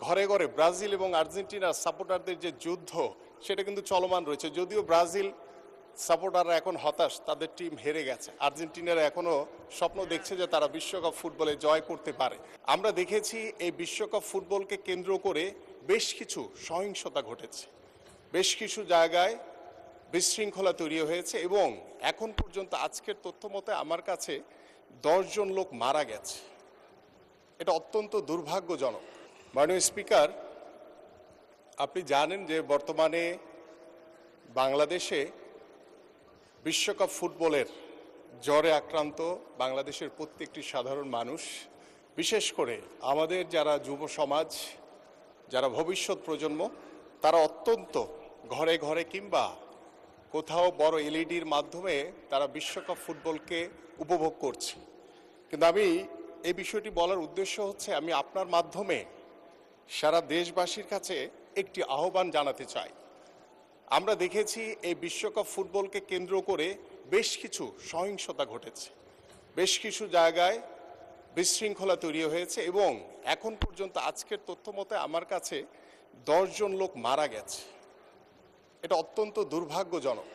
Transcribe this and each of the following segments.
ঘরে ঘরে ব্রাজিল এবং আর্জেন্টিনার সাপোর্টারদের যে যুদ্ধ সেটা কিন্তু চলমান রয়েছে। যদিও ব্রাজিল সাপোর্টাররা এখন হতাশ, তাদের টিম হেরে গেছে। আর্জেন্টিনারা এখনো স্বপ্ন দেখছে যে তারা বিশ্বকাপ ফুটবলে জয় করতে পারে। আমরা দেখেছি এই বিশ্বকাপ ফুটবলকে কেন্দ্র করে বেশ কিছু সহিংসতা ঘটেছে, বেশ কিছু জায়গায় বিশৃঙ্খলা তৈরি হয়েছে এবং এখন পর্যন্ত আজকের তথ্য মতে আমার কাছে 10 জন লোক মারা গেছে। এটা অত্যন্ত দুর্ভাগ্যজনক। মাননীয় স্পিকার, আপনি জানেন যে বর্তমানে বাংলাদেশে বিশ্বকাপ ফুটবলের জ্বরে আক্রান্ত বাংলাদেশের প্রত্যেকটি সাধারণ মানুষ, বিশেষ করে আমাদের যারা যুব সমাজ, যারা ভবিষ্যৎ প্রজন্ম, তারা অত্যন্ত ঘরে ঘরে কিংবা কোথাও বড় এলইডির মাধ্যমে তারা বিশ্বকাপ ফুটবলকে উপভোগ করছে। কিন্তু আমি এই বিষয়টি বলার উদ্দেশ্য হচ্ছে, আমি আপনার মাধ্যমে সারা দেশবাসীর কাছে একটি আহ্বান জানাতে চাই। আমরা দেখেছি এই বিশ্বকাপ ফুটবলকে কেন্দ্র করে বেশ কিছু সহিংসতা ঘটেছে, বেশ কিছু জায়গায় বিশৃঙ্খলা তৈরি হয়েছে এবং এখন পর্যন্ত আজকের তথ্য মতে আমার কাছে 10 জন লোক মারা গেছে। এটা অত্যন্ত দুর্ভাগ্যজনক।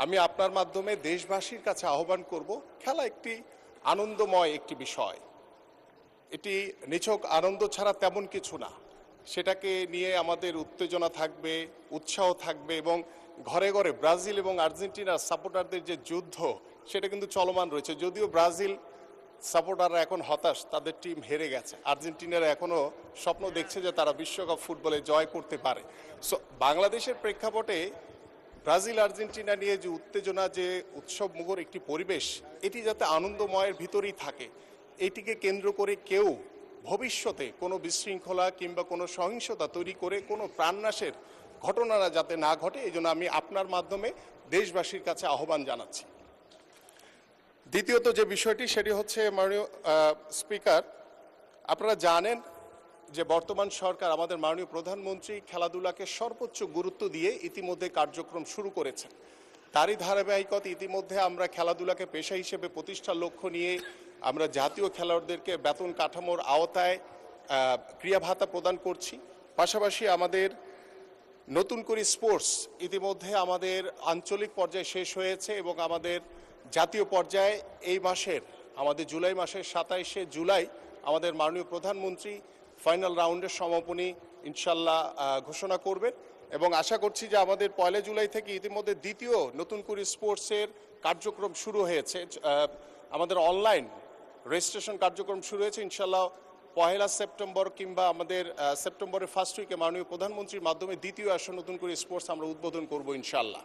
আমি আপনার মাধ্যমে দেশবাসীর কাছে আহ্বান করব, খেলা একটি আনন্দময় একটি বিষয়, এটি নিছক আনন্দ ছাড়া তেমন কিছু না। সেটাকে নিয়ে আমাদের উত্তেজনা থাকবে, উৎসাহ থাকবে এবং ঘরে ঘরে ব্রাজিল এবং আর্জেন্টিনার সাপোর্টারদের যে যুদ্ধ সেটা কিন্তু চলমান রয়েছে। যদিও ব্রাজিল সাপোর্টাররা এখন হতাশ, তাদের টিম হেরে গেছে। আর্জেন্টিনারা এখনও স্বপ্ন দেখছে যে তারা বিশ্বকাপ ফুটবলে জয় করতে পারে। সো বাংলাদেশের প্রেক্ষাপটে ব্রাজিল আর্জেন্টিনা নিয়ে যে উত্তেজনা, যে উৎসব মুখর একটি পরিবেশ, এটি যাতে আনন্দময়ের ভিতরেই থাকে, এটিকে কেন্দ্র করে কেউ ভবিষ্যতে কোনো বিশৃঙ্খলা কিংবা কোনো সহিংসতা তৈরি করে কোনো প্রাণনাশের ঘটনাটা যাতে না ঘটে, এই জন্য আমি আপনার মাধ্যমে দেশবাসীর কাছে আহ্বান জানাচ্ছি। দ্বিতীয়ত যে বিষয়টি, সেটি হচ্ছে মাননীয় স্পিকার, আপনারা জানেন যে বর্তমান সরকার, আমাদের মাননীয় প্রধানমন্ত্রী খেলাধুলাকে সর্বোচ্চ গুরুত্ব দিয়ে ইতিমধ্যে কার্যক্রম শুরু করেছেন। তারই ধারাবাহিকতা ইতিমধ্যে আমরা খেলাধুলাকে পেশা হিসেবে প্রতিষ্ঠার লক্ষ্য নিয়ে আমরা জাতীয় খেলোয়াড়দেরকে বেতন কাঠামোর আওতায় ক্রিয়া ভাতা প্রদান করছি। পাশাপাশি আমাদের নতুন করে স্পোর্টস ইতিমধ্যে আমাদের আঞ্চলিক পর্যায়ে শেষ হয়েছে এবং আমাদের জাতীয় পর্যায়ে এই মাসের, আমাদের জুলাই মাসের 27শে জুলাই আমাদের মাননীয় প্রধানমন্ত্রী ফাইনাল রাউন্ডের সমাপনী ইনশাল্লাহ ঘোষণা করবেন এবং আশা করছি যে আমাদের 1 জুলাই থেকে ইতিমধ্যে দ্বিতীয় নতুন করে স্পোর্টসের কার্যক্রম শুরু হয়েছে। আমাদের অনলাইন রেজিস্ট্রেশন কার্যক্রম শুরু হয়েছে। ইনশাল্লাহ 1 সেপ্টেম্বর কিংবা আমাদের সেপ্টেম্বরের ফার্স্ট উইকে মাননীয় প্রধানমন্ত্রীর মাধ্যমে দ্বিতীয় আসর নতুন করে স্পোর্টস আমরা উদ্বোধন করব ইনশাল্লাহ।